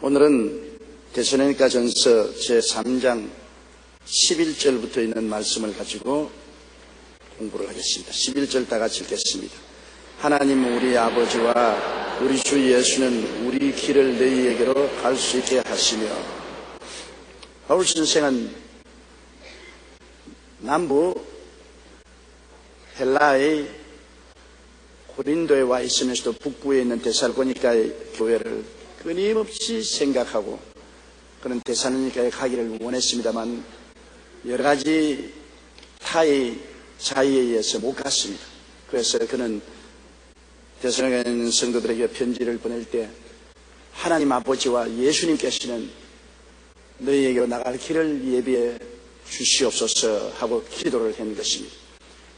오늘은 데살로니가전서 제3장 11절부터 있는 말씀을 가지고 공부를 하겠습니다. 11절 다 같이 읽겠습니다. 하나님 우리 아버지와 우리 주 예수는 우리 길을 너희에게로 갈 수 있게 하시며. 바울 선생은 남부 헬라의 고린도에 와 있으면서도 북부에 있는 데살로니가의 교회를 끊임없이 생각하고 그는 데살로니가에 가기를 원했습니다만 여러 가지 타의 자의에 의해서 못 갔습니다. 그래서 그는 데살로니가에 있는 성도들에게 편지를 보낼 때 하나님 아버지와 예수님께서는 너희에게로 나갈 길을 예비해 주시옵소서 하고 기도를 한 것입니다.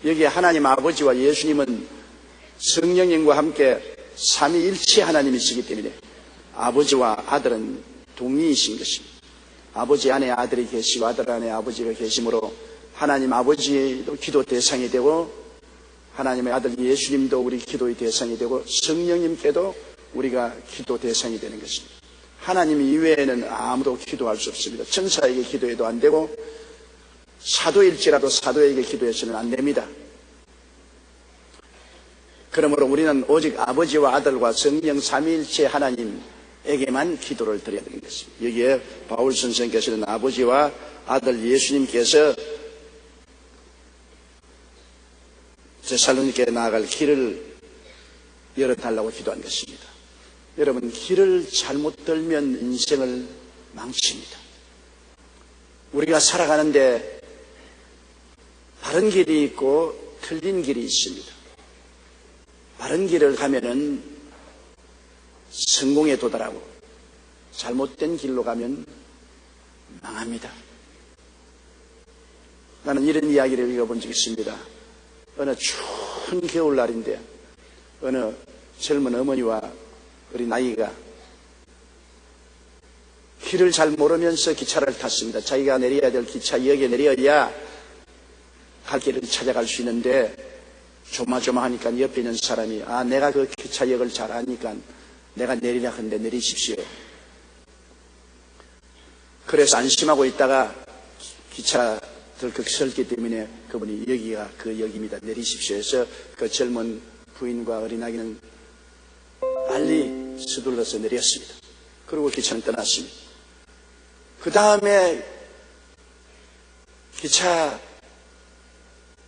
여기에 하나님 아버지와 예수님은 성령님과 함께 삼위일체 하나님이시기 때문에 아버지와 아들은 동이이신 것입니다. 아버지 안에 아들이 계시고 아들 안에 아버지가 계시므로 하나님 아버지도 기도 대상이 되고 하나님의 아들 예수님도 우리 기도의 대상이 되고 성령님께도 우리가 기도 대상이 되는 것입니다. 하나님 이외에는 아무도 기도할 수 없습니다. 천사에게 기도해도 안 되고 사도일지라도 사도에게 기도해서는 안 됩니다. 그러므로 우리는 오직 아버지와 아들과 성령 삼위일체 하나님에게만 기도를 드려야 되는 것입니다. 여기에 바울 선생께서는 아버지와 아들 예수님께서 데살로니가에 나아갈 길을 열어달라고 기도한 것입니다. 여러분, 길을 잘못 들면 인생을 망칩니다. 우리가 살아가는데 바른 길이 있고 틀린 길이 있습니다. 바른 길을 가면은 성공에 도달하고 잘못된 길로 가면 망합니다. 나는 이런 이야기를 읽어본 적이 있습니다. 어느 추운 겨울날인데 어느 젊은 어머니와 어린 아이가 길을 잘 모르면서 기차를 탔습니다. 자기가 내려야 될 기차역에 내려야 갈 길을 찾아갈 수 있는데 조마조마하니까 옆에 있는 사람이 내가 그 기차역을 잘 아니까 내가 내리라 하는데 내리십시오. 그래서 안심하고 있다가 기차 덜컥 설기 때문에 그분이 여기가 그 역입니다. 내리십시오 해서 그 젊은 부인과 어린아이는 빨리 서둘러서 내렸습니다. 그리고 기차는 떠났습니다. 그 다음에 기차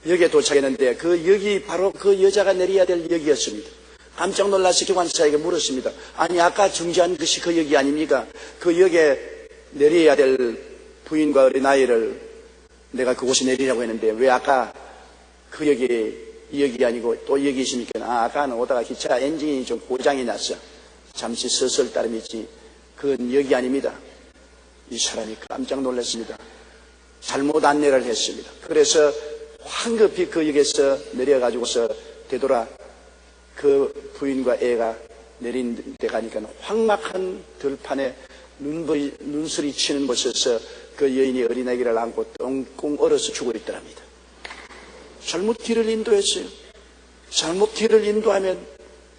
역에 도착했는데 그 역이 바로 그 여자가 내려야 될 역이었습니다. 깜짝 놀라서 기관사에게 물었습니다. 아니 아까 중지한 것이 그 역이 아닙니까? 그 역에 내려야 될 부인과 어린아이를 내가 그곳에 내리라고 했는데 왜 아까 그 역이 이 역이 아니고 또 역이 있습니까? 아까는 오다가 기차 엔진이 좀 고장이 났어. 잠시 서설 따름이지 그건 역이 아닙니다. 이 사람이 깜짝 놀랐습니다. 잘못 안내를 했습니다. 그래서 황급히 그 역에서 내려가지고서 되돌아 그 부인과 애가 내린 데 가니까 황막한 들판에 눈소리 치는 곳에서 그 여인이 어린아이를 안고 똥꽁 얼어서 죽어 있더랍니다. 잘못 길을 인도했어요. 잘못 길을 인도하면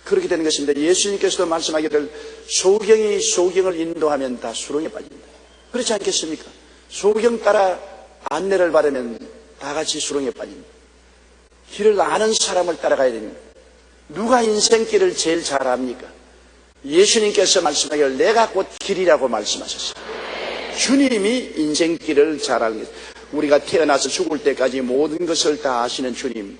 그렇게 되는 것입니다. 예수님께서도 말씀하기를 소경이 소경을 인도하면 다 수렁에 빠집니다. 그렇지 않겠습니까? 소경 따라 안내를 받으면 다 같이 수렁에 빠집니다. 길을 아는 사람을 따라가야 됩니다. 누가 인생길을 제일 잘 압니까? 예수님께서 말씀하기를 내가 곧 길이라고 말씀하셨어요. 주님이 인생길을 잘 아는 것. 우리가 태어나서 죽을 때까지 모든 것을 다 아시는 주님.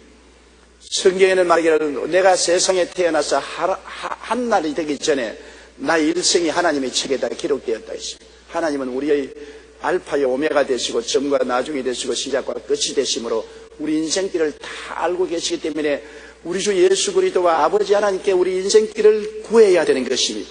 성경에는 말하기를 내가 세상에 태어나서 한 날이 되기 전에 나의 일생이 하나님의 책에다 기록되었다 했습니다. 하나님은 우리의 알파의 오메가 되시고 점과 나중이 되시고 시작과 끝이 되시므로 우리 인생길을 다 알고 계시기 때문에 우리 주 예수 그리스도와 아버지 하나님께 우리 인생길을 구해야 되는 것입니다.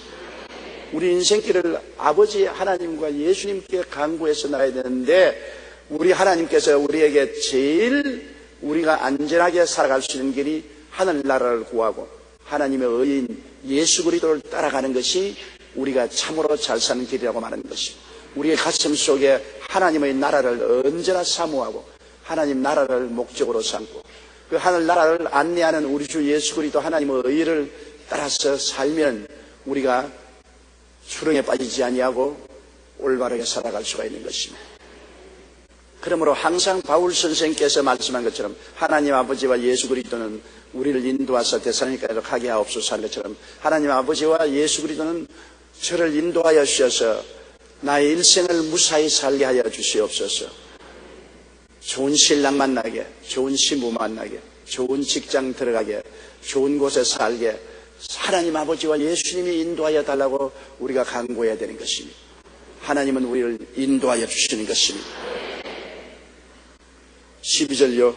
우리 인생길을 아버지 하나님과 예수님께 간구해서 나가야 되는데 우리 하나님께서 우리에게 제일 우리가 안전하게 살아갈 수 있는 길이 하늘나라를 구하고 하나님의 의인 예수 그리스도를 따라가는 것이 우리가 참으로 잘 사는 길이라고 말하는 것입니다. 우리의 가슴 속에 하나님의 나라를 언제나 사모하고 하나님 나라를 목적으로 삼고 그 하늘나라를 안내하는 우리 주 예수 그리스도 하나님의 의를 따라서 살면 우리가 수렁에 빠지지 아니하고 올바르게 살아갈 수가 있는 것입니다. 그러므로 항상 바울 선생께서 말씀한 것처럼 하나님 아버지와 예수 그리스도는 우리를 인도하사 데살로니가로 가게 하옵소서 한 것처럼 하나님 아버지와 예수 그리스도는 저를 인도하여 주셔서 나의 일생을 무사히 살게 하여 주시옵소서. 좋은 신랑 만나게, 좋은 신부 만나게, 좋은 직장 들어가게, 좋은 곳에 살게 하나님 아버지와 예수님이 인도하여 달라고 우리가 간구해야 되는 것입니다. 하나님은 우리를 인도하여 주시는 것입니다. 12절요.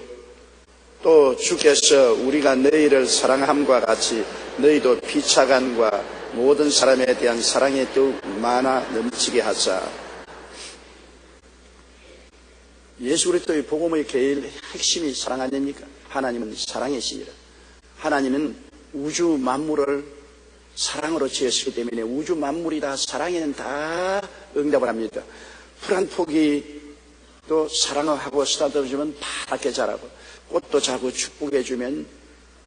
또 주께서 우리가 너희를 사랑함과 같이 너희도 비차간과 모든 사람에 대한 사랑이 더욱 많아 넘치게 하사. 예수 그리스도의 복음의 제일 핵심이 사랑 아닙니까? 하나님은 사랑이시니라. 하나님은 우주 만물을 사랑으로 지으시기 때문에 우주 만물이 다 사랑에는 다 응답을 합니다. 풀 한 폭이 또 사랑을 하고 쓰다듬어주면 파랗게 자라고 꽃도 자고 축복해주면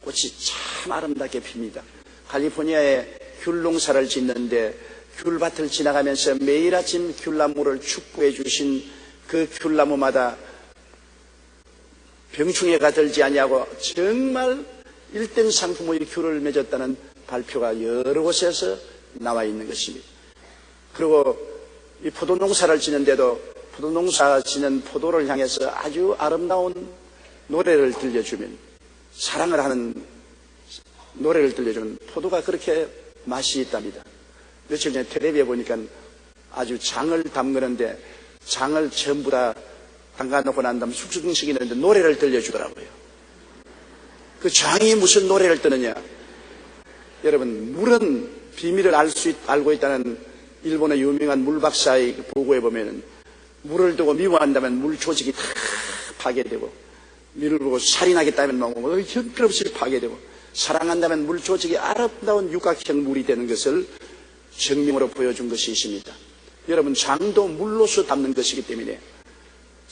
꽃이 참 아름답게 핍니다. 칼리포니아에 귤 농사를 짓는데 귤밭을 지나가면서 매일 아침 귤나무를 축복해 주신 그 귤나무마다 병충해가 들지 아니하고 정말 1등 상품의 귤을 맺었다는 발표가 여러 곳에서 나와 있는 것입니다. 그리고 이 포도 농사를 짓는데도 포도 농사 짓는 포도를 향해서 아주 아름다운 노래를 들려주면 사랑을 하는 노래를 들려주면 포도가 그렇게 맛이 있답니다. 며칠 전에 텔레비에 보니까 아주 장을 담그는데 장을 전부 다 담가놓고 난 다음 숙성시키는데 노래를 들려주더라고요. 그 장이 무슨 노래를 뜨느냐? 여러분, 물은 비밀을 알고 있다는 일본의 유명한 물박사의 보고에 보면은 물을 두고 미워한다면 물 조직이 다 파괴되고 물을 보고 살인하겠다면 형편없이 파괴되고 사랑한다면 물 조직이 아름다운 육각형 물이 되는 것을 증명으로 보여준 것이 있습니다. 여러분, 장도 물로서 담는 것이기 때문에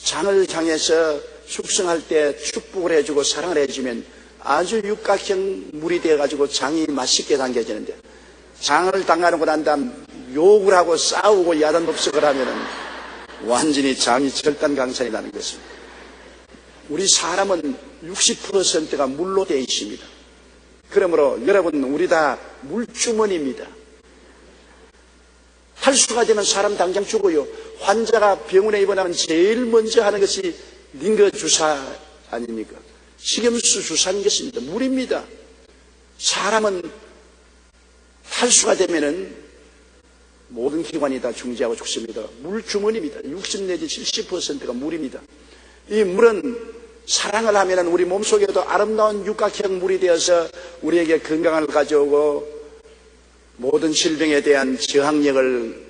장을 향해서 숙성할 때 축복을 해주고 사랑을 해주면 아주 육각형 물이 되어가지고 장이 맛있게 담겨지는데 장을 담가놓고 난 다음 욕을 하고 싸우고 야단법석을 하면은 완전히 장이 절단강산이 나는 것입니다. 우리 사람은 60%가 물로 되어 있습니다. 그러므로 여러분, 우리 다 물주머니입니다. 탈수가 되면 사람 당장 죽어요. 환자가 병원에 입원하면 제일 먼저 하는 것이 링거 주사 아닙니까? 식염수 주사인 것입니다. 물입니다. 사람은 탈수가 되면은 모든 기관이 다 중지하고 죽습니다. 물주머니입니다. 60 내지 70%가 물입니다. 이 물은 사랑을 하면 우리 몸속에도 아름다운 육각형 물이 되어서 우리에게 건강을 가져오고 모든 질병에 대한 저항력을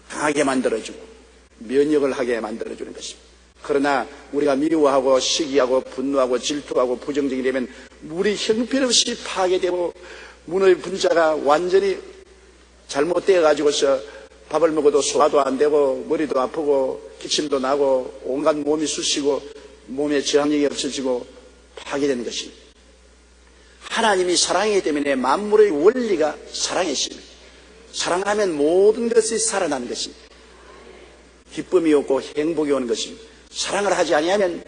강하게 만들어주고 면역을 하게 만들어주는 것입니다. 그러나 우리가 미워하고 시기하고 분노하고 질투하고 부정적이 되면 물이 형편없이 파괴되고 문의 분자가 완전히 잘못되어 가지고서 밥을 먹어도 소화도 안 되고 머리도 아프고 기침도 나고 온갖 몸이 쑤시고 몸에 저항력이 없어지고 파괴되는 것입니다. 하나님이 사랑이기 때문에 만물의 원리가 사랑이십니다. 사랑하면 모든 것이 살아나는 것입니다. 기쁨이 오고 행복이 오는 것입니다. 사랑을 하지 아니하면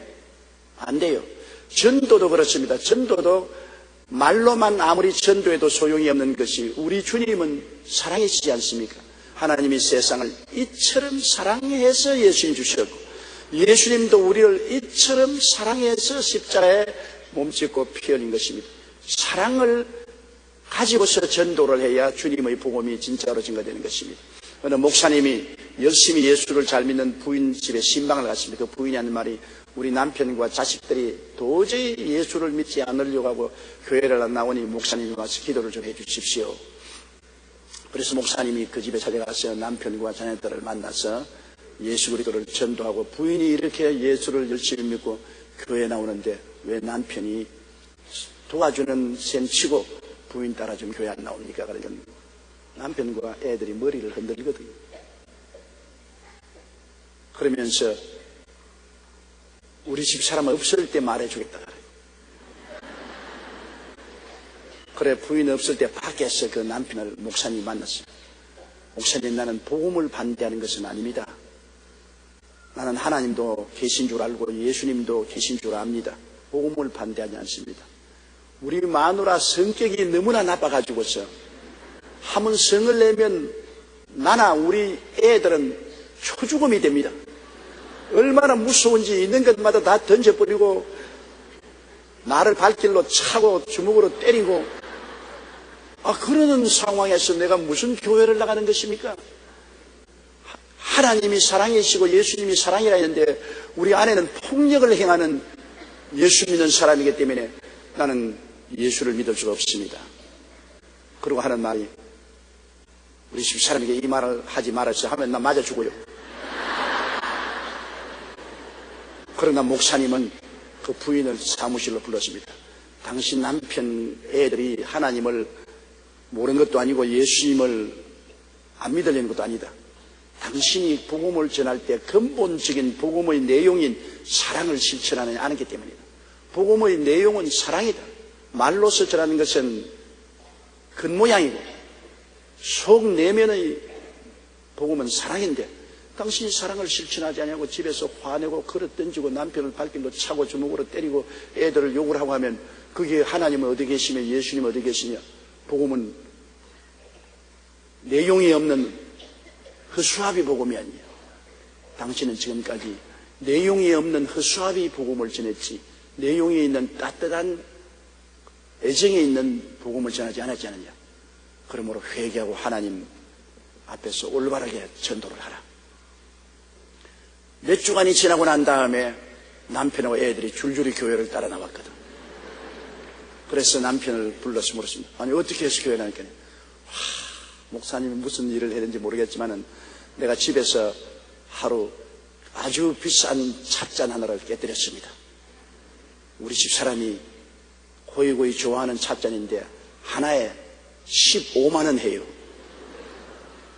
안 돼요. 전도도 그렇습니다. 전도도 말로만 아무리 전도해도 소용이 없는 것이 우리 주님은 사랑이시지 않습니까? 하나님이 세상을 이처럼 사랑해서 예수님 주셨고 예수님도 우리를 이처럼 사랑해서 십자가에 몸짓고 피 흘린 것입니다. 사랑을 가지고서 전도를 해야 주님의 복음이 진짜로 증거되는 것입니다. 어느 목사님이 열심히 예수를 잘 믿는 부인 집에 신방을 갔습니다. 그 부인이 하는 말이 우리 남편과 자식들이 도저히 예수를 믿지 않으려고 하고 교회를 나오니 목사님이 와서 기도를 좀 해주십시오. 그래서 목사님이 그 집에 찾아가서 남편과 자녀들을 만나서 예수 그리스도를 전도하고 부인이 이렇게 예수를 열심히 믿고 교회에 나오는데 왜 남편이 도와주는 셈 치고 부인 따라 좀 교회 안 나옵니까? 그러니까 남편과 애들이 머리를 흔들거든요. 그러면서 우리 집 사람 없을 때 말해주겠다 그래요. 그래 부인 없을 때 밖에서 그 남편을 목사님이 만났어요. 목사님, 나는 복음을 반대하는 것은 아닙니다. 나는 하나님도 계신 줄 알고 예수님도 계신 줄 압니다. 복음을 반대하지 않습니다. 우리 마누라 성격이 너무나 나빠가지고서 한번 성을 내면 나나 우리 애들은 초죽음이 됩니다. 얼마나 무서운지 있는 것마다 다 던져버리고 나를 발길로 차고 주먹으로 때리고, 그러는 상황에서 내가 무슨 교회를 나가는 것입니까? 하나님이 사랑이시고 예수님이 사랑이라 했는데 우리 안에는 폭력을 행하는 예수 믿는 사람이기 때문에 나는 예수를 믿을 수가 없습니다. 그러고 하는 말이, 우리 집사람에게 이 말을 하지 말았어 하면 나 맞아 죽어요. 그러나 목사님은 그 부인을 사무실로 불렀습니다. 당신 남편 애들이 하나님을 모르는 것도 아니고 예수님을 안 믿으려는 것도 아니다. 당신이 복음을 전할 때 근본적인 복음의 내용인 사랑을 실천하느냐 안 하기 때문이다. 복음의 내용은 사랑이다. 말로서 전하는 것은 겉모양이고 속 내면의 복음은 사랑인데 당신이 사랑을 실천하지 않냐고 집에서 화내고 그릇 던지고 남편을 발길로 차고 주먹으로 때리고 애들을 욕을 하고 하면 그게 하나님은 어디 계시며 예수님은 어디 계시냐? 복음은 내용이 없는 허수아비 복음이 아니에요. 당신은 지금까지 내용이 없는 허수아비 복음을 전했지 내용이 있는 따뜻한 애정이 있는 복음을 전하지 않았지 않느냐. 그러므로 회개하고 하나님 앞에서 올바르게 전도를 하라. 몇 주간이 지나고 난 다음에 남편하고 애들이 줄줄이 교회를 따라 나왔거든. 그래서 남편을 불러서 물었습니다. 아니 어떻게 해서 교회 나니까 목사님이 무슨 일을 했는지 모르겠지만은 내가 집에서 하루 아주 비싼 찻잔 하나를 깨뜨렸습니다. 우리 집 사람이 고이고이 좋아하는 찻잔인데 하나에 15만 원 해요.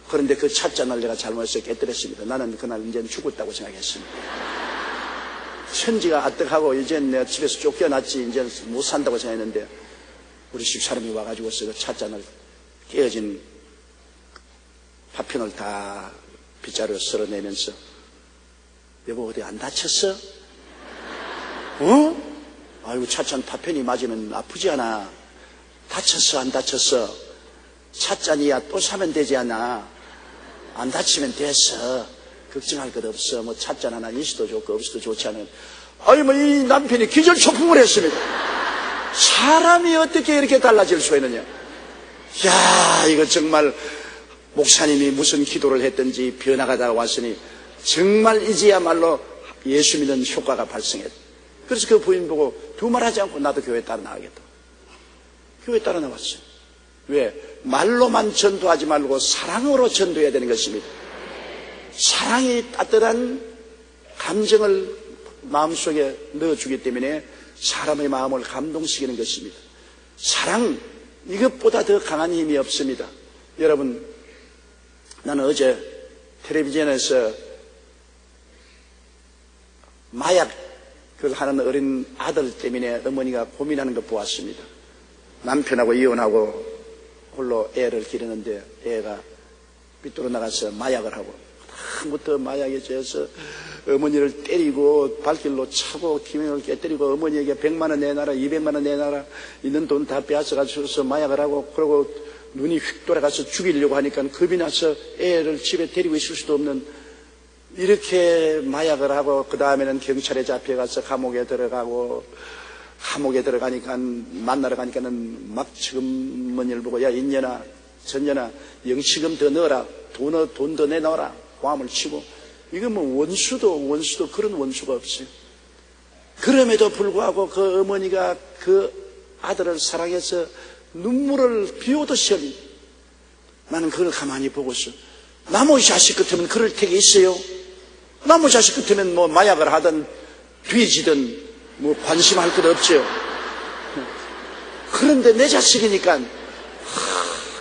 그런데 그 찻잔을 내가 잘못해서 깨뜨렸습니다. 나는 그날 이제는 죽었다고 생각했습니다. 천지가 아득하고 이제는 내가 집에서 쫓겨났지 이제는 못 산다고 생각했는데 우리 집 사람이 와가지고서 그 찻잔을 깨어진 파편을 다 빗자루로 썰어내면서 여보 어디 안 다쳤어? 아이고 찻잔 파편이 맞으면 아프지 않아? 다쳤어 안 다쳤어? 찻잔이야 또 사면 되지 않아? 안 다치면 됐어. 걱정할 것 없어. 뭐 찻잔 하나 있어도 좋고 없어도 좋지 않은. 이 남편이 기절초풍을 했습니다. 사람이 어떻게 이렇게 달라질 수 있느냐. 야 이거 정말 목사님이 무슨 기도를 했든지 변화가 왔으니 정말 이제야말로 예수 믿는 효과가 발생했다. 그래서 그 부인 보고 두말하지 않고 나도 교회 따라 나가겠다. 교회 따라 나왔어요. 왜? 말로만 전도하지 말고 사랑으로 전도해야 되는 것입니다. 사랑이 따뜻한 감정을 마음속에 넣어주기 때문에 사람의 마음을 감동시키는 것입니다. 사랑, 이것보다 더 강한 힘이 없습니다. 여러분, 나는 어제 텔레비전에서 마약을 하는 어린 아들 때문에 어머니가 고민하는 걸 보았습니다. 남편하고 이혼하고 홀로 애를 기르는데 애가 삐뚤어 나가서 마약을 하고 다음부터 마약에 젖어서 어머니를 때리고 발길로 차고 기명을 깨뜨리고 어머니에게 100만 원 내놔라 200만 원 내놔라 있는 돈 다 빼앗아가지고서 마약을 하고 그러고 눈이 휙 돌아가서 죽이려고 하니까 겁이 나서 애를 집에 데리고 있을 수도 없는 이렇게 마약을 하고 그 다음에는 경찰에 잡혀가서 감옥에 들어가니까 만나러 가니까는 막 지금머니를 보고 야 인년아 전년아 영치금 더 넣어라 돈 더 내놔라 고함을 치고 이거 뭐 원수도 그런 원수가 없어요. 그럼에도 불구하고 그 어머니가 그 아들을 사랑해서 눈물을 비 오듯이 흘린 나는 그걸 가만히 보고서 나무 자식 같으면 그럴 택이 있어요. 나무 자식 같으면 뭐 마약을 하든 뒤지든 뭐 관심할 것 없죠. 그런데 내 자식이니까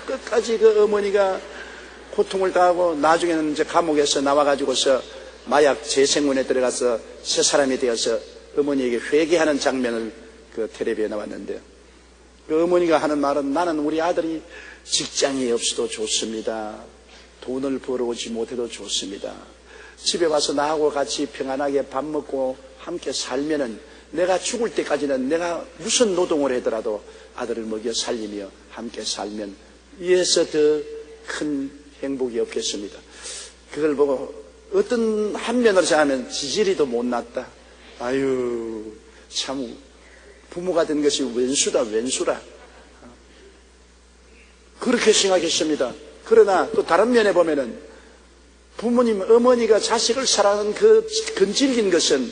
끝까지 그 어머니가 고통을 당하고 나중에는 이제 감옥에서 나와가지고서 마약 재생문에 들어가서 새 사람이 되어서 어머니에게 회개하는 장면을 그 텔레비에 나왔는데 그 어머니가 하는 말은 나는 우리 아들이 직장이 없어도 좋습니다. 돈을 벌어오지 못해도 좋습니다. 집에 와서 나하고 같이 평안하게 밥 먹고 함께 살면은 내가 죽을 때까지는 내가 무슨 노동을 하더라도 아들을 먹여 살리며 함께 살면 이에서 더 큰 행복이 없겠습니다. 그걸 보고 어떤 한면으로 생각하면 지지리도 못났다. 아유, 참 부모가 된 것이 왼수라. 그렇게 생각했습니다. 그러나 또 다른 면에 보면은 부모님, 어머니가 자식을 사랑하는 그 근질긴 것은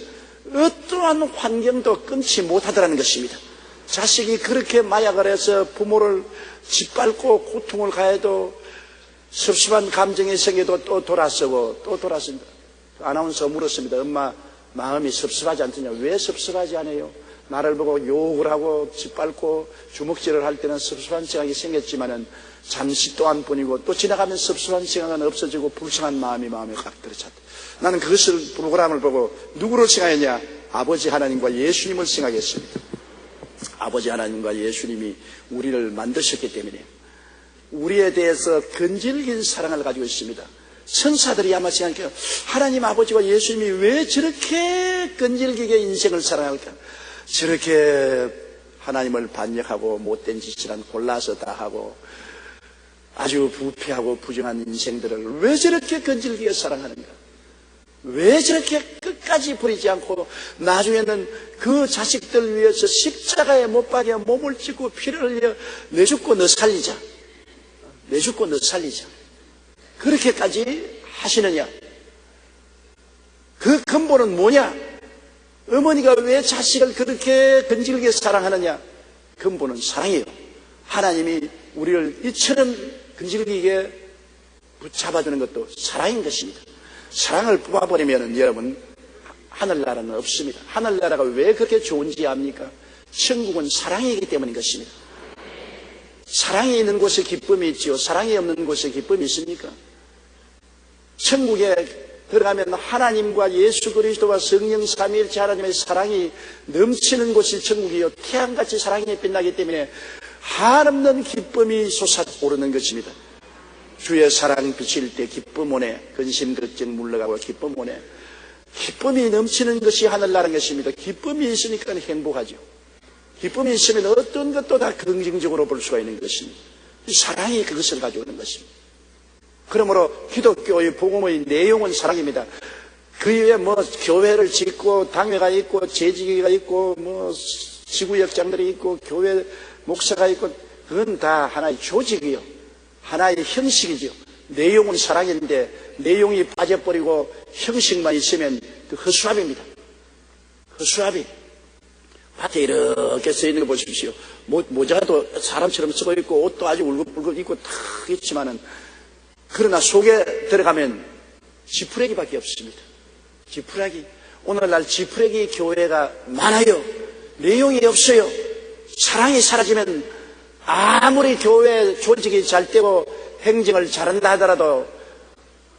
어떠한 환경도 끊지 못하더라는 것입니다. 자식이 그렇게 마약을 해서 부모를 짓밟고 고통을 가해도 섭섭한 감정이 생겨도 또 돌아서고 또 돌아섭니다. 아나운서가 물었습니다. 엄마 마음이 섭섭하지 않더냐? 왜 섭섭하지 않아요? 나를 보고 욕을 하고 짓밟고 주먹질을 할 때는 섭섭한 생각이 생겼지만은 잠시 동안 뿐이고 또 지나가면 섭섭한 생각은 없어지고 불쌍한 마음이 마음에 꽉 들어찼다. 나는 그것을 프로그램을 보고 누구를 생각했냐? 아버지 하나님과 예수님을 생각했습니다. 아버지 하나님과 예수님이 우리를 만드셨기 때문에 우리에 대해서 건질긴 사랑을 가지고 있습니다. 천사들이 아마 생각해요. 하나님 아버지와 예수님이 왜 저렇게 건질기게 인생을 사랑할까? 저렇게 하나님을 반역하고 못된 짓이란 골라서 다 하고 아주 부패하고 부정한 인생들을 왜 저렇게 건질기게 사랑하는가? 왜 저렇게 끝까지 버리지 않고 나중에는 그 자식들 위해서 십자가에 못 박여 몸을 찢고 피를 흘려 내 죽고 너 살리자. 내 죽고 너 살리자. 그렇게까지 하시느냐? 그 근본은 뭐냐? 어머니가 왜 자식을 그렇게 건질게 사랑하느냐? 근본은 사랑이에요. 하나님이 우리를 이처럼 건질기게 붙잡아주는 것도 사랑인 것입니다. 사랑을 뽑아버리면 여러분 하늘나라는 없습니다. 하늘나라가 왜 그렇게 좋은지 압니까? 천국은 사랑이기 때문인 것입니다. 사랑이 있는 곳에 기쁨이 있지요. 사랑이 없는 곳에 기쁨이 있습니까? 천국에 들어가면 하나님과 예수 그리스도와 성령 삼위일체 하나님의 사랑이 넘치는 곳이 천국이요. 태양같이 사랑이 빛나기 때문에 한없는 기쁨이 솟아오르는 것입니다. 주의 사랑 비칠 때 기쁨 오네. 근심 걱정 물러가고 기쁨 오네. 기쁨이 넘치는 것이 하늘나라는 것입니다. 기쁨이 있으니까 행복하죠. 기쁨이 있으면 어떤 것도 다 긍정적으로 볼 수가 있는 것입니다. 사랑이 그것을 가져오는 것입니다. 그러므로 기독교의 복음의 내용은 사랑입니다. 그 위에 뭐 교회를 짓고 당회가 있고 재직위가 있고 뭐 지구역장들이 있고 교회 목사가 있고 그건 다 하나의 조직이요. 하나의 형식이죠. 내용은 사랑인데 내용이 빠져버리고 형식만 있으면 그 허수아비입니다. 허수아비. 밭에 이렇게 서 있는 거 보십시오. 모자도 사람처럼 쓰고 있고 옷도 아주 울긋불긋 입고 탁 있지만은 그러나 속에 들어가면 지푸레기밖에 없습니다. 지푸레기. 오늘날 지푸레기 교회가 많아요. 내용이 없어요. 사랑이 사라지면 아무리 교회 조직이 잘 되고 행정을 잘한다 하더라도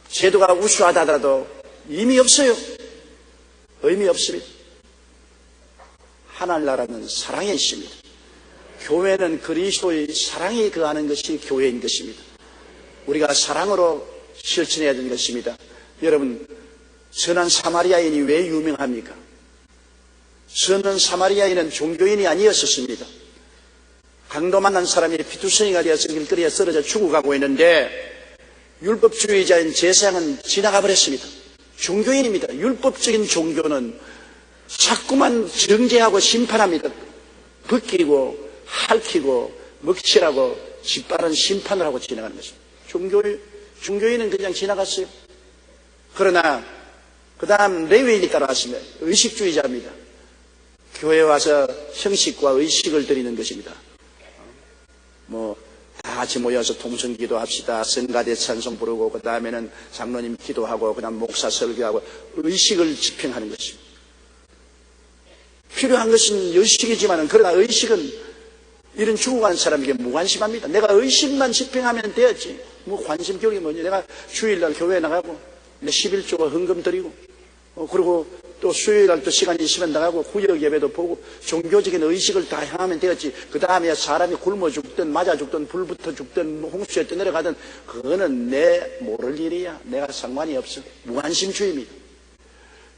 제도가 우수하다 하더라도 의미 없어요. 의미 없습니다. 하늘나라는 사랑에 있습니다. 교회는 그리스도의 사랑이 거하는 것이 교회인 것입니다. 우리가 사랑으로 실천해야 되는 것입니다. 여러분, 선한 사마리아인이 왜 유명합니까? 선한 사마리아인은 종교인이 아니었었습니다. 강도 만난 사람이 피투성이가 되어서 길거리에 쓰러져 죽어가고 있는데 율법주의자인 제사장은 지나가 버렸습니다. 종교인입니다. 율법적인 종교는 자꾸만 정죄하고 심판합니다. 벗기고 핥히고 먹칠하고 짓바른 심판을 하고 지나가는 것입니다. 종교인은 그냥 지나갔어요. 그러나 그 다음 레위인이 따라왔습니다. 의식주의자입니다. 교회에 와서 형식과 의식을 드리는 것입니다. 다 같이 모여서 통성기도 합시다. 성가대 찬송 부르고 그 다음에는 장로님 기도하고 그 다음 목사 설교하고 의식을 집행하는 것입니다. 필요한 것은 의식이지만 그러나 의식은 이런 죽어가는 사람에게 무관심합니다. 내가 의식만 집행하면 되었지. 관심 교육이 뭐냐. 내가 주일날 교회에 나가고 11조가 헌금 드리고 그리고 또 수요일날 또 시간이 있으면 나가고 구역 예배도 보고 종교적인 의식을 다 향하면 되었지. 그 다음에 사람이 굶어 죽든 맞아 죽든 불 붙어 죽든 홍수에 떠내려가든 그거는 내 모를 일이야. 내가 상관이 없어. 무관심주의입니다.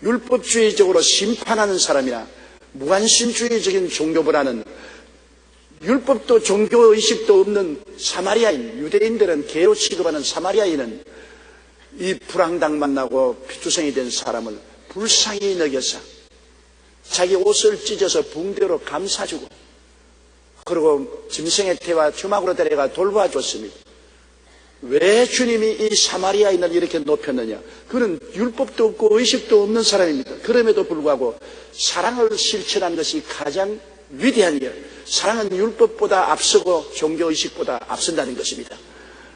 율법주의적으로 심판하는 사람이나 무관심주의적인 종교보다는 율법도 종교의식도 없는 사마리아인, 유대인들은 개로 취급하는 사마리아인은 이 불황당 만나고 피투성이 된 사람을 불쌍히 여겨서 자기 옷을 찢어서 붕대로 감싸주고 그리고 짐승의 태와 주막으로 데려가 돌봐줬습니다. 왜 주님이 이 사마리아인을 이렇게 높였느냐? 그는 율법도 없고 의식도 없는 사람입니다. 그럼에도 불구하고 사랑을 실천한 것이 가장 위대한 일. 사랑은 율법보다 앞서고 종교의식보다 앞선다는 것입니다.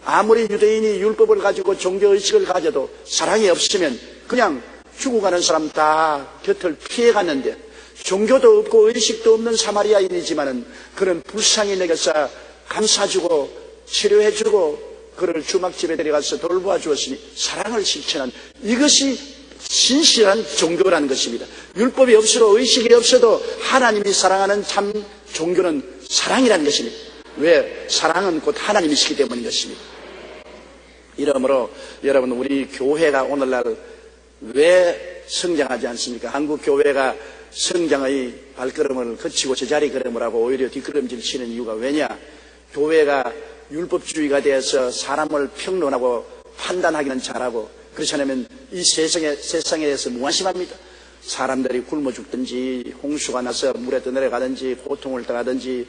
아무리 유대인이 율법을 가지고 종교의식을 가져도 사랑이 없으면 그냥 죽어가는 사람 다 곁을 피해갔는데 종교도 없고 의식도 없는 사마리아인이지만은 그는 불쌍히 여겨서 감싸주고 치료해주고 그를 주막집에 데려가서 돌보아 주었으니 사랑을 실천한 이것이 진실한 종교라는 것입니다. 율법이 없어도 의식이 없어도 하나님이 사랑하는 참 종교는 사랑이라는 것입니다. 왜? 사랑은 곧 하나님이시기 때문인 것입니다. 이러므로 여러분 우리 교회가 오늘날 왜 성장하지 않습니까? 한국 교회가 성장의 발걸음을 거치고 제자리 걸음을 하고 오히려 뒷걸음질 치는 이유가 왜냐? 교회가 율법주의가 되어서 사람을 평론하고 판단하기는 잘하고 그렇지 않으면 이 세상에 대해서 무관심합니다. 사람들이 굶어 죽든지 홍수가 나서 물에 떠내려가든지 고통을 당하든지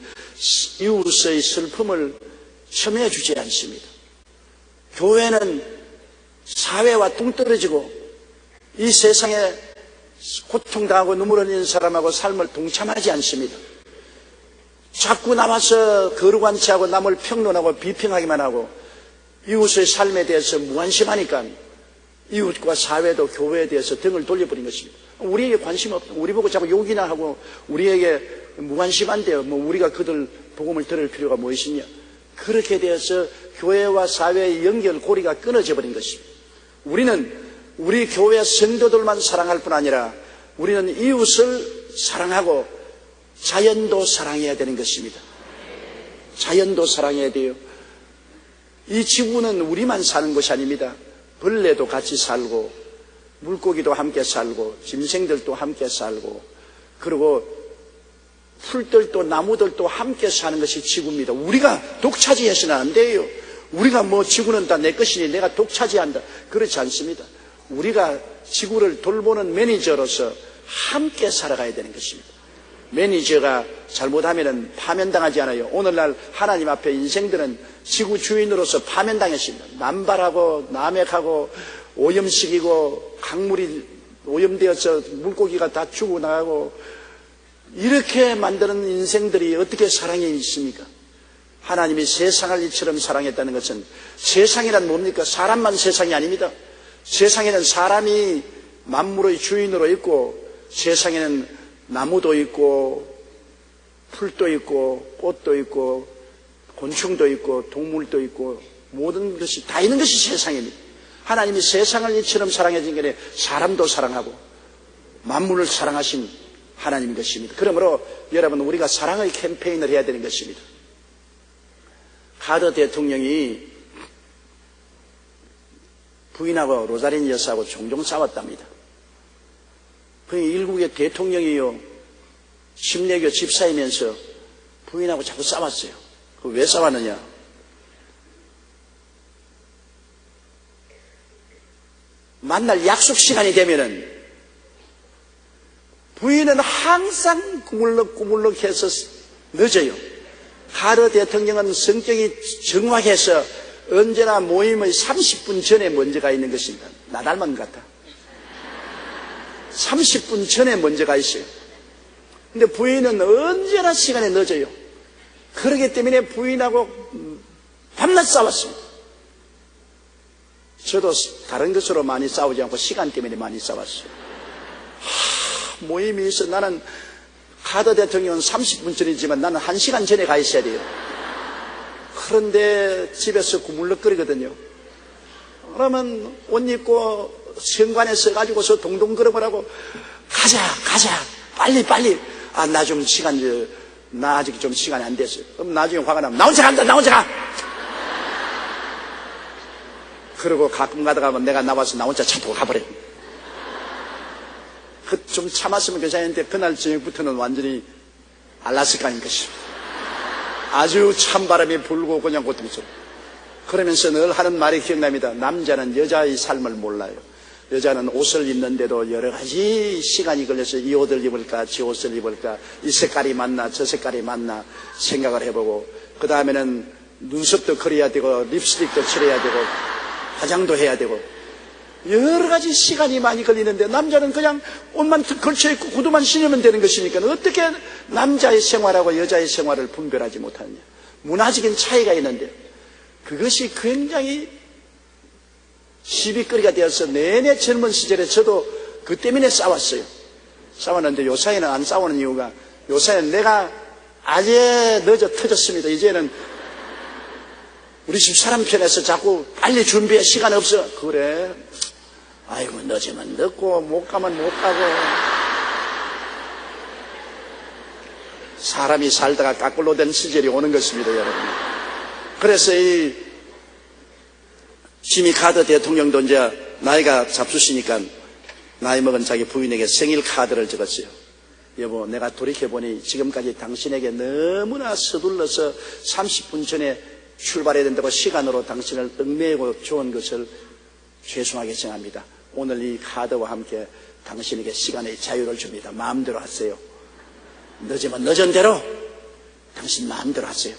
이웃의 슬픔을 첨예해 주지 않습니다. 교회는 사회와 동떨어지고 이 세상에 고통당하고 눈물 흘리는 사람하고 삶을 동참하지 않습니다. 자꾸 나와서 거룩한 체하고 남을 평론하고 비평하기만 하고 이웃의 삶에 대해서 무관심하니까 이웃과 사회도 교회에 대해서 등을 돌려버린 것입니다. 우리에게 관심 없다. 우리 보고 자꾸 욕이나 하고 우리에게 무관심한데요. 뭐 우리가 그들 복음을 들을 필요가 무엇이냐. 그렇게 되어서 교회와 사회의 연결 고리가 끊어져 버린 것입니다. 우리는 우리 교회 성도들만 사랑할 뿐 아니라 우리는 이웃을 사랑하고 자연도 사랑해야 되는 것입니다. 자연도 사랑해야 돼요. 이 지구는 우리만 사는 것이 아닙니다. 벌레도 같이 살고 물고기도 함께 살고 짐승들도 함께 살고 그리고 풀들도 나무들도 함께 사는 것이 지구입니다. 우리가 독차지해서는 안 돼요. 우리가 뭐 지구는 다 내 것이니 내가 독차지한다. 그렇지 않습니다. 우리가 지구를 돌보는 매니저로서 함께 살아가야 되는 것입니다. 매니저가 잘못하면 파면당하지 않아요. 오늘날 하나님 앞에 인생들은 지구 주인으로서 파면당했습니다. 남발하고 남획하고 오염시키고 강물이 오염되어서 물고기가 다 죽어나가고 이렇게 만드는 인생들이 어떻게 사랑이 있습니까? 하나님이 세상을 이처럼 사랑했다는 것은 세상이란 뭡니까? 사람만 세상이 아닙니다. 세상에는 사람이 만물의 주인으로 있고 세상에는 나무도 있고 풀도 있고 꽃도 있고 곤충도 있고 동물도 있고 모든 것이 다 있는 것이 세상입니다. 하나님이 세상을 이처럼 사랑해준 게 사람도 사랑하고 만물을 사랑하신 하나님인 것입니다. 그러므로 여러분 우리가 사랑의 캠페인을 해야 되는 것입니다. 카터 대통령이 부인하고 로자린 여사하고 종종 싸웠답니다. 부인이 일국의 대통령이요 심례교 집사이면서 부인하고 자꾸 싸웠어요. 왜 싸웠느냐? 만날 약속 시간이 되면은 부인은 항상 꾸물럭꾸물럭해서 늦어요. 카터 대통령은 성격이 정확해서 언제나 모임의 30분 전에 먼저 가 있는 것입니다. 나 닮은 것 같아. 30분 전에 먼저 가 있어요. 근데 부인은 언제나 시간에 늦어요. 그렇기 때문에 부인하고 밤낮 싸웠습니다. 저도 다른 것으로 많이 싸우지 않고 시간 때문에 많이 싸웠어요. 모임이 있어. 나는 카터 대통령은 30분 전이지만 나는 1시간 전에 가 있어야 돼요. 그런데 집에서 구물럭거리거든요. 그러면 옷 입고 현관에 서가지고서 동동 걸음을 하고 가자. 빨리. 아, 나 좀 나 아직 좀 시간이 안 됐어요. 그럼 나중에 화가 나면 나 혼자 가! 그러고 가끔 가다가 내가 나와서 나 혼자 차 타고 가버려. 좀 참았으면 괜찮은데 그날 저녁부터는 완전히 알라스카인 것입니다. 아주 찬바람이 불고 그냥 고통스러워. 그러면서 늘 하는 말이 기억납니다. 남자는 여자의 삶을 몰라요. 여자는 옷을 입는데도 여러 가지 시간이 걸려서 이 옷을 입을까 저 옷을 입을까 이 색깔이 맞나 저 색깔이 맞나 생각을 해보고 그 다음에는 눈썹도 그려야 되고 립스틱도 칠해야 되고 화장도 해야 되고 여러 가지 시간이 많이 걸리는데 남자는 그냥 옷만 걸쳐입고 구두만 신으면 되는 것이니까 어떻게 남자의 생활하고 여자의 생활을 분별하지 못하느냐. 문화적인 차이가 있는데 그것이 굉장히 시비거리가 되어서 내내 젊은 시절에 저도 그 때문에 싸웠는데 요사이는 안 싸우는 이유가 요사이는 내가 아재 늦어 터졌습니다. 이제는 우리 집 사람 편에서 자꾸 빨리 준비해 시간 없어. 그래 아이고 늦으면 늦고 못 가면 못 가고 사람이 살다가 까꿀로 된 시절이 오는 것입니다. 여러분. 그래서 이 지미 카드 대통령도 이제 나이가 잡수시니까 나이 먹은 자기 부인에게 생일 카드를 적었어요. 여보, 내가 돌이켜보니 지금까지 당신에게 너무나 서둘러서 30분 전에 출발해야 된다고 시간으로 당신을 얽매이고 좋은 것을 죄송하게 생각합니다. 오늘 이 카드와 함께 당신에게 시간의 자유를 줍니다. 마음대로 하세요. 늦으면 늦은 대로 당신 마음대로 하세요.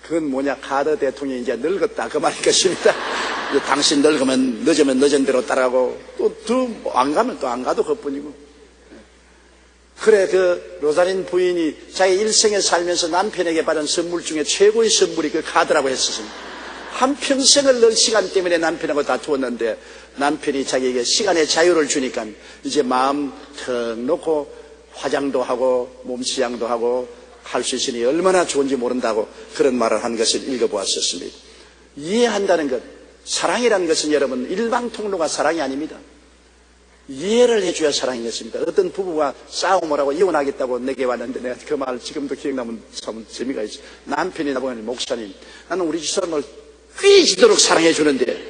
그건 뭐냐, 카드 대통령이 이제 늙었다 그 말인 것입니다. 당신 늙으면 늦으면 늦은 대로 따라가고 또 안 가면 또 안 가도 그뿐이고. 그래 그 로사린 부인이 자기 일생에 살면서 남편에게 받은 선물 중에 최고의 선물이 그 카드라고 했었습니다. 한평생을 늘 시간 때문에 남편하고 다투었는데 남편이 자기에게 시간의 자유를 주니까 이제 마음 턱 놓고 화장도 하고 몸치장도 하고 할 수 있으니 얼마나 좋은지 모른다고 그런 말을 한 것을 읽어보았었습니다. 이해한다는 것, 사랑이라는 것은 여러분 일방통로가 사랑이 아닙니다. 이해를 해줘야 사랑인 것입니다. 어떤 부부가 싸움을 하고 이혼하겠다고 내게 왔는데 내가 그 말 지금도 기억나면 참 재미가 있어요. 남편이 나보고 목사님, 나는 우리 집사람을 꾀지도록 사랑해 주는데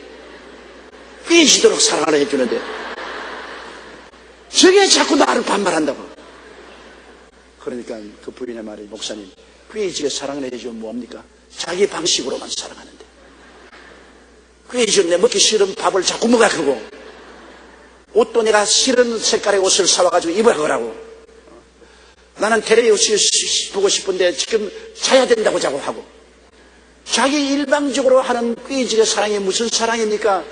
꾀지도록 사랑을 해주는데 저게 자꾸 나를 반발한다고. 그러니까 그 부인의 말이, 목사님, 꾀지게 사랑을 해주면 뭐합니까? 자기 방식으로만 사랑하는데 꾀지면 내 먹기 싫은 밥을 자꾸 먹어가고 옷도 내가 싫은 색깔의 옷을 사와가지고 입어가라고. 나는 텔레비전 보고 싶은데 지금 자야 된다고 자고 하고. 자기 일방적으로 하는 꾀지게 사랑이 무슨 사랑입니까?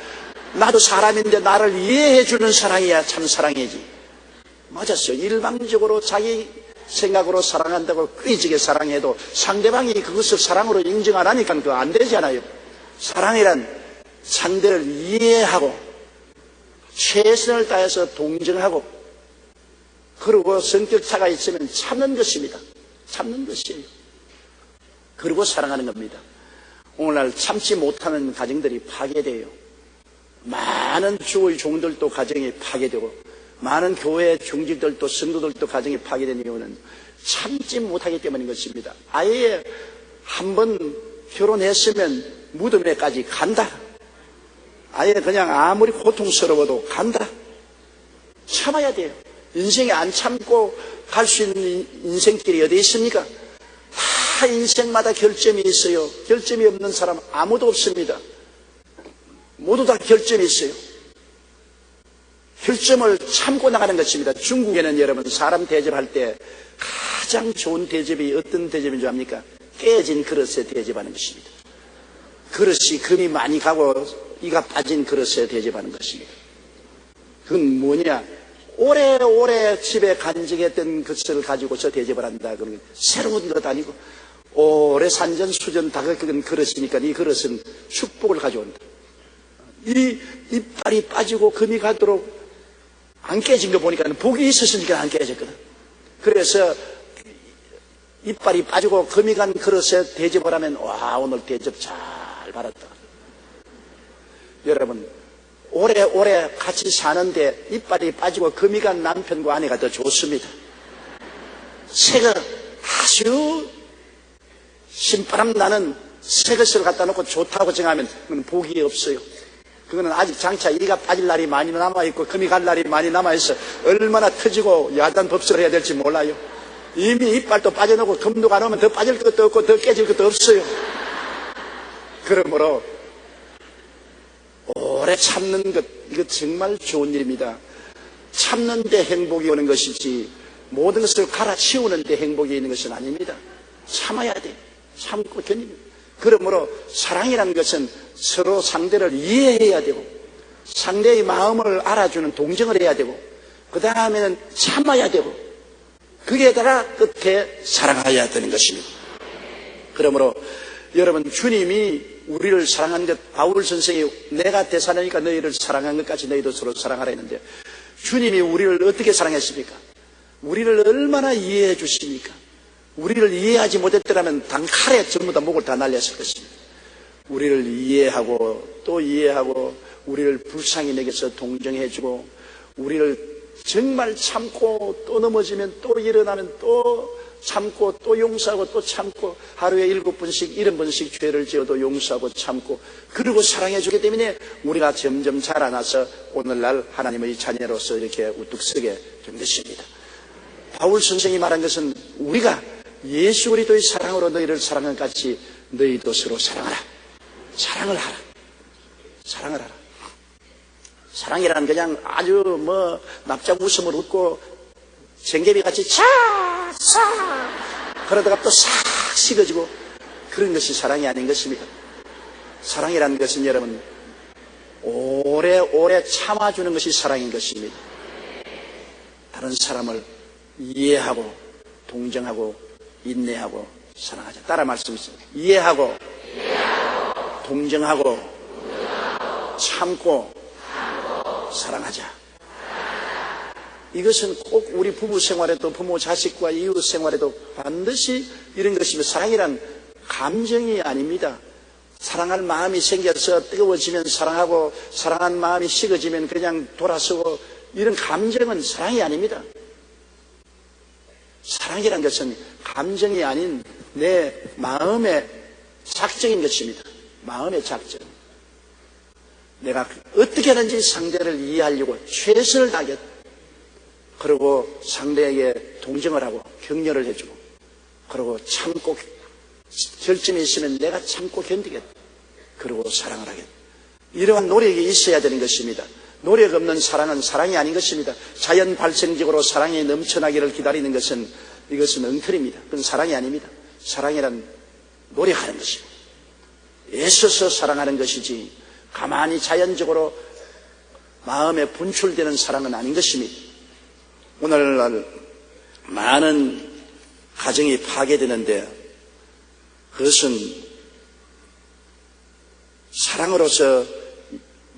나도 사람인데 나를 이해해주는 사랑이야 참 사랑이지. 맞았어요. 일방적으로 자기 생각으로 사랑한다고 꾀지게 사랑해도 상대방이 그것을 사랑으로 인정 안 하니까 그거 안 되잖아요. 사랑이란 상대를 이해하고 최선을 다해서 동정하고 그리고 성격차가 있으면 참는 것입니다. 참는 것이에요. 그리고 사랑하는 겁니다. 오늘날 참지 못하는 가정들이 파괴돼요. 많은 주의 종들도 가정이 파괴되고 많은 교회 중직들도 성도들도 가정이 파괴된 이유는 참지 못하기 때문인 것입니다. 아예 한번 결혼했으면 무덤에까지 간다. 아예 그냥 아무리 고통스러워도 간다. 참아야 돼요. 인생에 안 참고 갈 수 있는 인생길이 어디 있습니까? 다 인생마다 결점이 있어요. 결점이 없는 사람 아무도 없습니다. 모두 다 결점이 있어요. 결점을 참고 나가는 것입니다. 중국에는 여러분 사람 대접할 때 가장 좋은 대접이 어떤 대접인 줄 압니까? 깨진 그릇에 대접하는 것입니다. 그릇이 금이 많이 가고 이가 빠진 그릇에 대접하는 것입니다. 그건 뭐냐? 오래오래 집에 간직했던 것을 가지고서 대접을 한다. 그러면 새로운 것 아니고 오래 산전수전 다 그런 그릇이니까 이 그릇은 축복을 가져온다. 이 이빨이 빠지고 금이 가도록 안 깨진 거 보니까 복이 있었으니까 안 깨졌거든. 그래서 이빨이 빠지고 금이 간 그릇에 대접을 하면 와 오늘 대접 잘 받았다. 여러분 오래오래 같이 사는데 이빨이 빠지고 금이 간 남편과 아내가 더 좋습니다. 새거 아주 신바람 나는 새 것을 갖다 놓고 좋다고 정하면 그건 복이 없어요. 그거는 아직 장차 이가 빠질 날이 많이 남아있고 금이 갈 날이 많이 남아있어 얼마나 터지고 야단 법석을 해야 될지 몰라요. 이미 이빨도 빠져나오고 금도 가놓으면 더 빠질 것도 없고 더 깨질 것도 없어요. 그러므로 오래 참는 것, 이거 정말 좋은 일입니다. 참는데 행복이 오는 것이지 모든 것을 갈아치우는데 행복이 있는 것은 아닙니다. 참아야 돼. 참고 견딥니다. 그러므로 사랑이라는 것은 서로 상대를 이해해야 되고 상대의 마음을 알아주는 동정을 해야 되고 그 다음에는 참아야 되고 거기에다가 끝에 사랑해야 되는 것입니다. 그러므로 여러분, 주님이 우리를 사랑한 것, 바울 선생이 내가 대사하니까 너희를 사랑한 것까지 너희도 서로 사랑하라 했는데 주님이 우리를 어떻게 사랑했습니까? 우리를 얼마나 이해해 주십니까? 우리를 이해하지 못했더라면 단칼에 전부 다 목을 다 날렸을 것입니다. 우리를 이해하고 또 이해하고 우리를 불쌍히 여겨서 동정해주고 우리를 정말 참고 또 넘어지면 또 일어나면 또 참고 또 용서하고 또 참고 하루에 7번씩 70번씩 죄를 지어도 용서하고 참고 그리고 사랑해주기 때문에 우리가 점점 자라나서 오늘날 하나님의 자녀로서 이렇게 우뚝 서게 된 것입니다. 바울 선생이 말한 것은 우리가 예수 그리스도의 사랑으로 너희를 사랑한 같이 너희도 서로 사랑하라. 사랑을 하라. 사랑을 하라. 사랑이란 그냥 아주 납작 웃음을 웃고 쟁개비같이 싹 그러다가 또 싹 식어지고 그런 것이 사랑이 아닌 것입니다. 사랑이라는 것은 여러분 오래오래 참아주는 것이 사랑인 것입니다. 다른 사람을 이해하고 동정하고 인내하고 사랑하자. 따라 말씀하세요. 이해하고 동정하고 참고 사랑하자. 이것은 꼭 우리 부부 생활에도 부모 자식과 이웃 생활에도 반드시 이런 것이며 사랑이란 감정이 아닙니다. 사랑할 마음이 생겨서 뜨거워지면 사랑하고 사랑한 마음이 식어지면 그냥 돌아서고 이런 감정은 사랑이 아닙니다. 사랑이란 것은 감정이 아닌 내 마음의 작정인 것입니다. 마음의 작정. 내가 어떻게 하든지 상대를 이해하려고 최선을 다하겠다. 그리고 상대에게 동정을 하고 격려를 해주고 그리고 참고 결점이 있으면 내가 참고 견디겠다. 그리고 사랑을 하겠다. 이러한 노력이 있어야 되는 것입니다. 노력 없는 사랑은 사랑이 아닌 것입니다. 자연 발생적으로 사랑이 넘쳐나기를 기다리는 것은 이것은 엉터리입니다. 그건 사랑이 아닙니다. 사랑이란 노력하는 것입니다. 애써서 사랑하는 것이지 가만히 자연적으로 마음에 분출되는 사랑은 아닌 것입니다. 오늘날 많은 가정이 파괴되는데 그것은 사랑으로서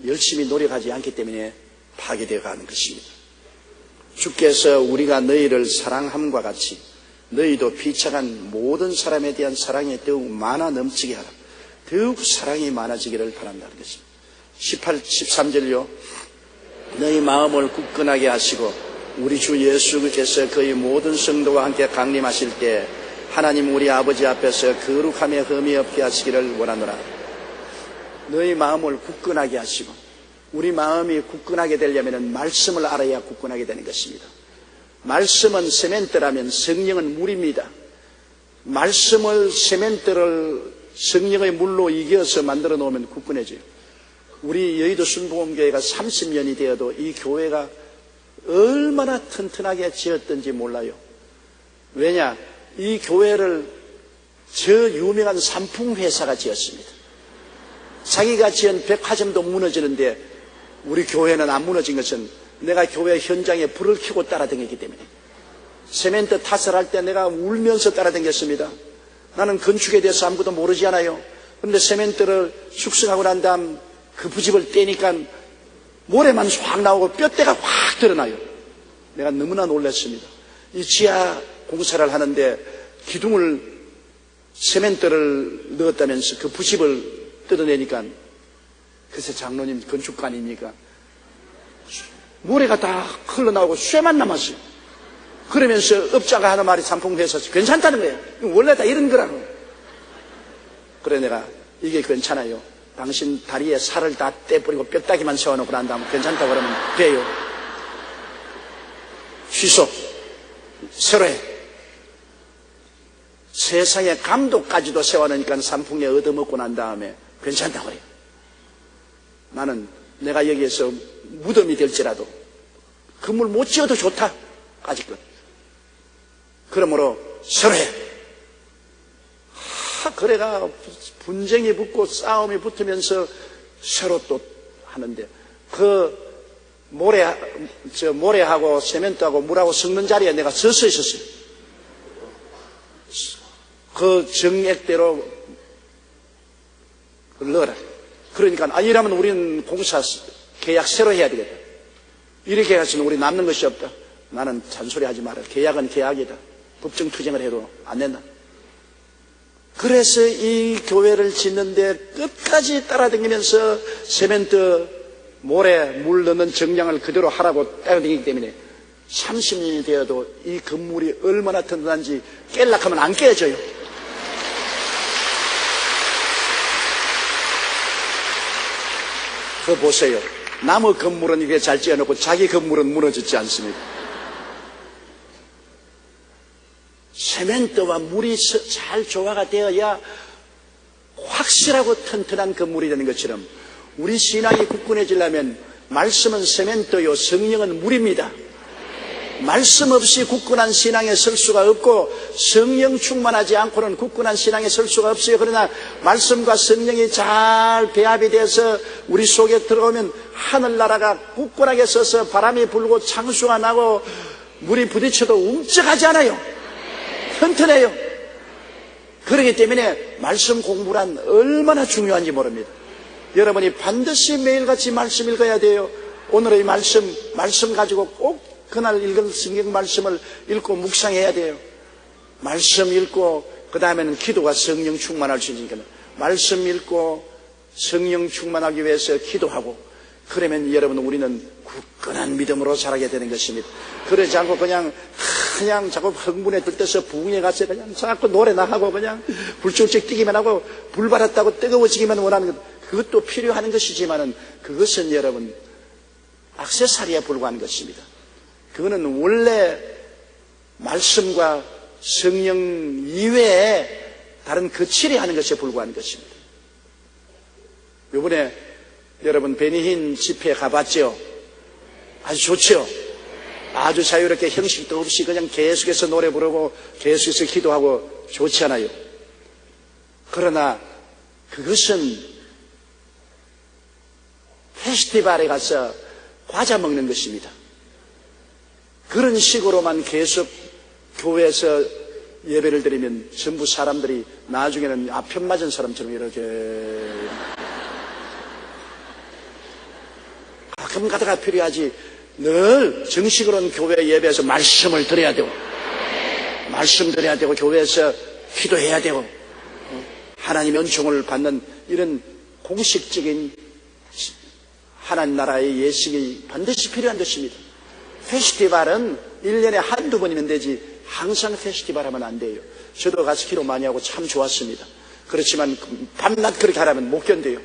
열심히 노력하지 않기 때문에 파괴되어 가는 것입니다. 주께서 우리가 너희를 사랑함과 같이 너희도 비참한 모든 사람에 대한 사랑이 더욱 많아 넘치게 하라. 더욱 사랑이 많아지기를 바란다는 것입니다. 13절요. 너희 마음을 굳건하게 하시고 우리 주 예수께서 그의 모든 성도와 함께 강림하실 때 하나님 우리 아버지 앞에서 거룩함에 흠이 없게 하시기를 원하노라. 너희 마음을 굳건하게 하시고 우리 마음이 굳건하게 되려면 말씀을 알아야 굳건하게 되는 것입니다. 말씀은 세멘트라면 성령은 물입니다. 말씀을 세멘트를 성령의 물로 이겨서 만들어 놓으면 굳건해져요. 우리 여의도 순복음교회가 30년이 되어도 이 교회가 얼마나 튼튼하게 지었던지 몰라요. 왜냐? 이 교회를 저 유명한 삼풍회사가 지었습니다. 자기가 지은 백화점도 무너지는데 우리 교회는 안 무너진 것은 내가 교회 현장에 불을 켜고 따라다녔기 때문에. 세멘트 탓을 할 때 내가 울면서 따라다녔습니다. 나는 건축에 대해서 아무것도 모르지 않아요. 그런데 세멘트를 숙성하고 난 다음 그 부집을 떼니까 모래만 확 나오고 뼈대가 확 드러나요. 내가 너무나 놀랐습니다. 이 지하 공사를 하는데 기둥을 세멘트를 넣었다면서 그 부집을 뜯어내니까 그래서 장로님 건축가 아닙니까? 모래가 다 흘러나오고 쇠만 남았어요. 그러면서 업자가 하는 말이 삼풍회사 괜찮다는 거예요. 원래 다 이런 거라고. 그래 내가 이게 괜찮아요. 당신 다리에 살을 다 떼버리고 뼈다귀만 세워놓고 난 다음에 괜찮다고 그러면 돼요. 취소. 새로 해. 세상에 감독까지도 세워놓으니까 삼풍에 얻어먹고 난 다음에 괜찮다고 그래요. 나는 내가 여기에서 무덤이 될지라도 건물 못 지어도 좋다. 아직은. 그러므로 새로 해. 그래가 분쟁이 붙고 싸움이 붙으면서 새로 또 하는데 그 모래하고 세멘트하고 물하고 섞는 자리에 내가 서서 있었어요. 그 정액대로 넣어라. 그러니까 이러면 우리는 공사 계약 새로 해야 되겠다. 이렇게 해서는 우리 남는 것이 없다. 나는 잔소리하지 마라. 계약은 계약이다. 법정 투쟁을 해도 안 된다. 그래서 이 교회를 짓는데 끝까지 따라다니면서 세멘트, 모래, 물 넣는 정량을 그대로 하라고 따라다니기 때문에 30년이 되어도 이 건물이 얼마나 튼튼한지 깰락하면 안 깨져요. 그거 보세요. 남의 건물은 이게 잘 지어놓고 자기 건물은 무너지지 않습니다. 세멘트와 물이 잘 조화가 되어야 확실하고 튼튼한 건물이 되는 것처럼 우리 신앙이 굳건해지려면 말씀은 세멘트요, 성령은 물입니다. 말씀 없이 굳건한 신앙에 설 수가 없고 성령 충만하지 않고는 굳건한 신앙에 설 수가 없어요. 그러나 말씀과 성령이 잘 배합이 돼서 우리 속에 들어오면 하늘나라가 굳건하게 서서 바람이 불고 창수가 나고 물이 부딪혀도 움쩍하지 않아요. 튼튼해요. 그렇기 때문에 말씀 공부란 얼마나 중요한지 모릅니다. 여러분이 반드시 매일같이 말씀 읽어야 돼요. 오늘의 말씀 가지고 꼭 그날 읽은 성경 말씀을 읽고 묵상해야 돼요. 말씀 읽고 그 다음에는 기도가 성령 충만할 수 있으니까 말씀 읽고 성령 충만하기 위해서 기도하고 그러면 여러분 우리는 굳건한 믿음으로 자라게 되는 것입니다. 그러지 않고 그냥 자꾸 흥분에 들떠서 부흥에 가서 그냥 자꾸 노래나 하고 그냥 불쑥쭉 뛰기만 하고 불 받았다고 뜨거워지기만 원하는 것, 그것도 필요한 것이지만은 그것은 여러분 액세서리에 불과한 것입니다. 그거는 원래 말씀과 성령 이외에 다른 거칠이 하는 것에 불과한 것입니다. 이번에 여러분 베니힌 집회에 가봤죠? 아주 좋죠? 아주 자유롭게 형식도 없이 그냥 계속해서 노래 부르고 계속해서 기도하고 좋지 않아요? 그러나 그것은 페스티벌에 가서 과자 먹는 것입니다. 그런 식으로만 계속 교회에서 예배를 드리면 전부 사람들이 나중에는 아편 맞은 사람처럼 이렇게 가끔 가다가 필요하지. 늘 정식으로는 교회 예배에서 말씀을 드려야 되고 말씀 드려야 되고 교회에서 기도해야 되고 하나님의 은총을 받는 이런 공식적인 하나님 나라의 예식이 반드시 필요한 것입니다. 페스티벌은 1년에 한두 번이면 되지 항상 페스티벌 하면 안 돼요. 저도 가서 기도 많이 하고 참 좋았습니다. 그렇지만 밤낮 그렇게 하라면 못 견뎌요.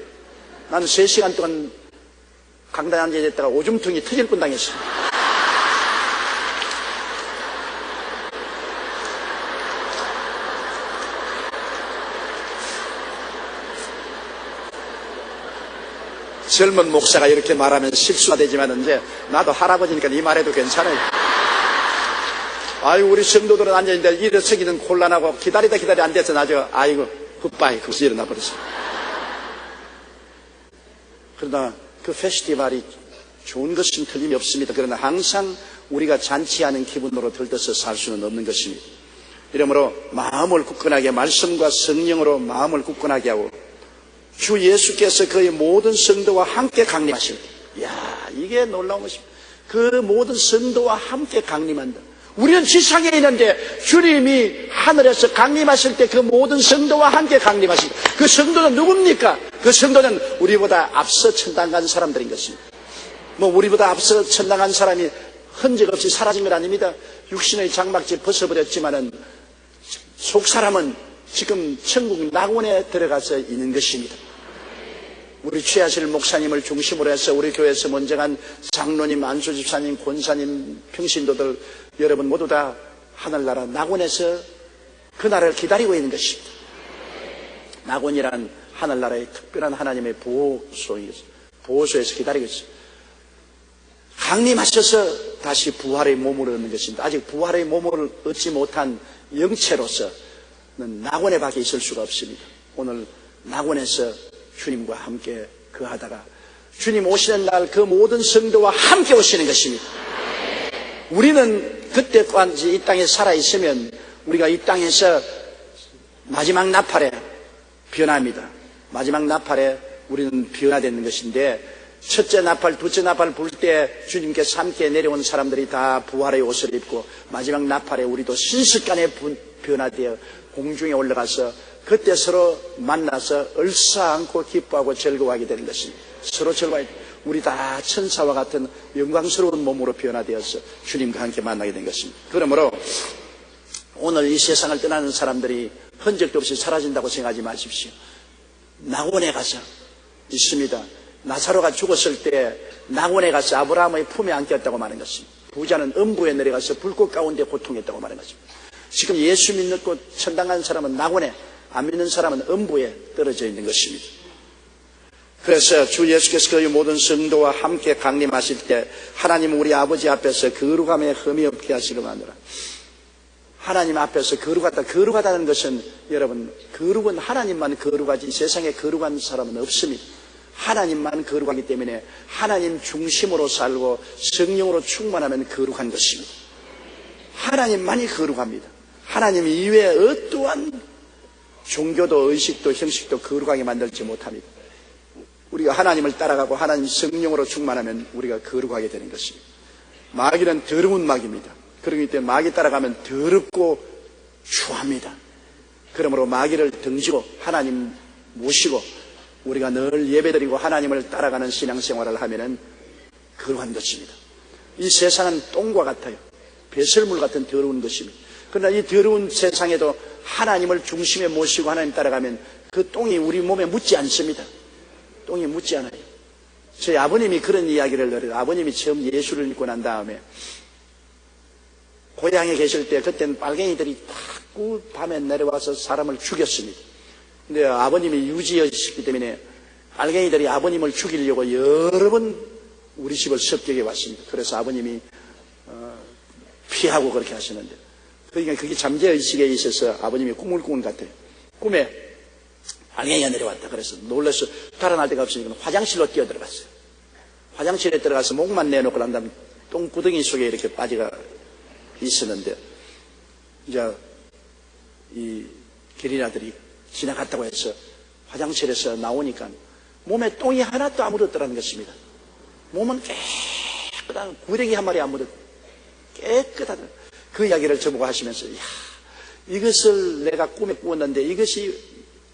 나는 3시간 동안 강단에 앉아있다가 오줌통이 터질 뻔 당했어요. 젊은 목사가 이렇게 말하면 실수가 되지만 이제 나도 할아버지니까 이 말해도 괜찮아요. 아유 우리 성도들은 앉아있는데 일어서기는 곤란하고 기다리다 안 돼서 나중에 아이고 굿바이 그것이 일어나 버렸어요. 그러나 그 페스티벌이 좋은 것은 틀림이 없습니다. 그러나 항상 우리가 잔치하는 기분으로 들떠서 살 수는 없는 것입니다. 이러므로 마음을 굳건하게 말씀과 성령으로 마음을 굳건하게 하고 주 예수께서 그의 모든 성도와 함께 강림하실 때, 이야 이게 놀라운 것입니다. 그 모든 성도와 함께 강림한다. 우리는 지상에 있는데 주님이 하늘에서 강림하실 때 그 모든 성도와 함께 강림하십니다. 그 성도는 누굽니까? 그 성도는 우리보다 앞서 천당 간 사람들인 것입니다. 우리보다 앞서 천당 간 사람이 흔적 없이 사라진 건 아닙니다. 육신의 장막지 벗어버렸지만은 속 사람은 지금 천국 낙원에 들어가서 있는 것입니다. 우리 최하실 목사님을 중심으로 해서 우리 교회에서 먼저 간 장로님, 안수집사님, 권사님, 평신도들 여러분 모두 다 하늘나라 낙원에서 그날을 기다리고 있는 것입니다. 낙원이란 하늘나라의 특별한 하나님의 보호소에서 기다리고 있습니다. 강림하셔서 다시 부활의 몸을 얻는 것입니다. 아직 부활의 몸을 얻지 못한 영체로서는 낙원에 밖에 있을 수가 없습니다. 오늘 낙원에서 주님과 함께 거하다가 주님 오시는 날 그 모든 성도와 함께 오시는 것입니다. 우리는 그때까지 이 땅에 살아있으면 우리가 이 땅에서 마지막 나팔에 변합니다. 마지막 나팔에 우리는 변화되는 것인데 첫째 나팔, 둘째 나팔 불 때 주님께서 함께 내려온 사람들이 다 부활의 옷을 입고 마지막 나팔에 우리도 순식간에 변화되어 공중에 올라가서 그때 서로 만나서 얼싸안고 기뻐하고 즐거워하게 되는 것입니다. 서로 즐거워하게 우리 다 천사와 같은 영광스러운 몸으로 변화되어서 주님과 함께 만나게 된 것입니다. 그러므로 오늘 이 세상을 떠나는 사람들이 흔적도 없이 사라진다고 생각하지 마십시오. 낙원에 가서 있습니다. 나사로가 죽었을 때 낙원에 가서 아브라함의 품에 안겼다고 말하는 것입니다. 부자는 음부에 내려가서 불꽃 가운데 고통했다고 말하는 것입니다. 지금 예수 믿고 천당 간 사람은 낙원에, 안 믿는 사람은 음부에 떨어져 있는 것입니다. 그래서 주 예수께서 그 모든 성도와 함께 강림하실 때 하나님 우리 아버지 앞에서 거룩함에 흠이 없게 하시려고 하느라. 하나님 앞에서 거룩하다는 것은 여러분, 거룩은 하나님만 거룩하지 세상에 거룩한 사람은 없습니다. 하나님만 거룩하기 때문에 하나님 중심으로 살고 성령으로 충만하면 거룩한 것입니다. 하나님만이 거룩합니다. 하나님 이외에 어떠한 종교도 의식도 형식도 거룩하게 만들지 못합니다. 우리가 하나님을 따라가고 하나님 성령으로 충만하면 우리가 거룩하게 되는 것입니다. 마귀는 더러운 마귀입니다. 그렇기 때문에 마귀 따라가면 더럽고 추합니다. 그러므로 마귀를 등지고 하나님 모시고 우리가 늘 예배드리고 하나님을 따라가는 신앙생활을 하면은 거룩한 것입니다. 이 세상은 똥과 같아요. 배설물 같은 더러운 것입니다. 그러나 이 더러운 세상에도 하나님을 중심에 모시고 하나님 따라가면 그 똥이 우리 몸에 묻지 않습니다. 똥이 묻지 않아요. 저희 아버님이 그런 이야기를 들어요. 아버님이 처음 예수를 믿고 난 다음에 고향에 계실 때 그때는 빨갱이들이 자꾸 밤에 내려와서 사람을 죽였습니다. 근데 아버님이 유지였기 때문에 빨갱이들이 아버님을 죽이려고 여러 번 우리 집을 습격해 왔습니다. 그래서 아버님이 피하고 그렇게 하시는데 그러니까 그게 잠재의식에 있어서 아버님이 꿈을 꾼 것 같아요. 꿈에 빨갱이가 내려왔다. 그래서 놀라서 달아날 데가 없으니까 화장실로 뛰어들어갔어요. 화장실에 들어가서 목만 내놓고 난 다음에 똥구덩이 속에 이렇게 빠져가 있었는데 이제 이 게리라들이 지나갔다고 해서 화장실에서 나오니까 몸에 똥이 하나도 안 묻었더라는 것입니다. 몸은 깨끗한 구덩이 한 마리 안 묻었고 깨끗하다. 그 이야기를 저보고 하시면서 이것을 내가 꿈에 꾸었는데 이것이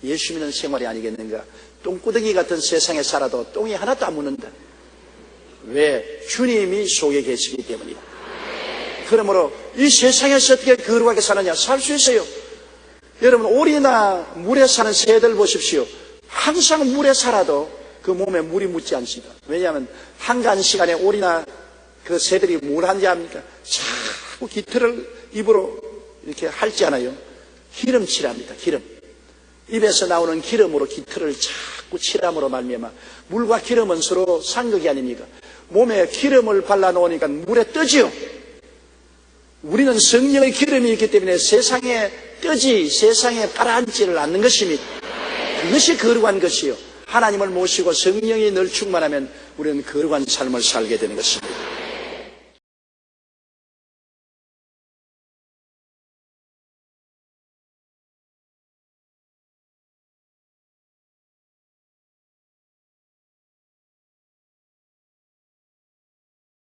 예수 믿는 생활이 아니겠는가. 똥구덩이 같은 세상에 살아도 똥이 하나도 안 묻는다. 왜? 주님이 속에 계시기 때문이다. 그러므로 이 세상에서 어떻게 거룩하게 사느냐? 살 수 있어요. 여러분 오리나 물에 사는 새들 보십시오. 항상 물에 살아도 그 몸에 물이 묻지 않습니다. 왜냐하면 한간 시간에 오리나 그 새들이 뭘 하는지 압니까? 자꾸 깃털을 입으로 이렇게 핥지 않아요. 기름 칠합니다. 기름. 입에서 나오는 기름으로 깃털을 자꾸 칠함으로 말미암아 물과 기름은 서로 상극이 아닙니까? 몸에 기름을 발라놓으니까 물에 뜨지요. 우리는 성령의 기름이 있기 때문에 세상에 뜨지, 세상에 가라앉지를 않는 것입니다. 그것이 거룩한 것이요. 하나님을 모시고 성령이 늘 충만하면 우리는 거룩한 삶을 살게 되는 것입니다.